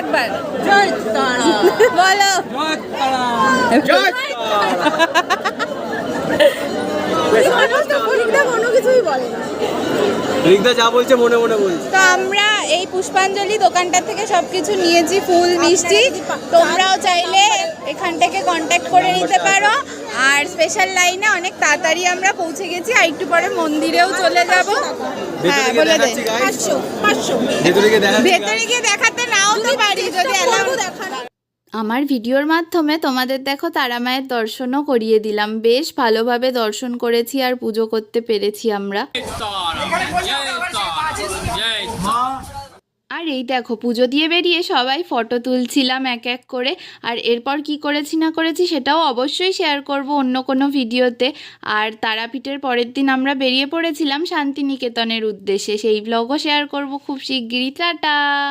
একবার জয় তারা বলো জয় তারা জয় কোনো কিছুই বলে না। রিক্তা যা বলছে মনে মনে বলছে। তো আমরা এই পুষ্পাঞ্জলি দোকানটা থেকে সবকিছু নিয়েছি, ফুল মিষ্টি। তোমরাও চাইলে এখান থেকে কন্ট্যাক্ট করে নিতে পারো। আর স্পেশাল লাইনে অনেক তাড়াতাড়ি আমরা পৌঁছে গেছি, আর একটু পরে মন্দিরেও চলে যাব। হ্যাঁ বলে দে 500 ভেতরে গিয়ে দেখাতে নাও তো পারি যদি অ্যালাউ দেখানো। আমার ভিডিওর মাধ্যমে তোমাদের দেখো তারা মায়ের দর্শনও করিয়ে দিলাম। বেশ ভালোভাবে দর্শন করেছি আর পুজো করতে পেরেছি আমরা। আর এই দেখো পুজো দিয়ে বেরিয়ে সবাই ফটো তুলছিলাম এক এক করে। আর এরপর কি করেছি না করেছি সেটাও অবশ্যই শেয়ার করব অন্য কোনো ভিডিওতে। আর তারাপীঠের পরের দিন আমরা বেরিয়ে পড়েছিলাম শান্তিনিকেতনের উদ্দেশ্যে, সেই ব্লগও শেয়ার করব খুব শিগগিরই। টাটা।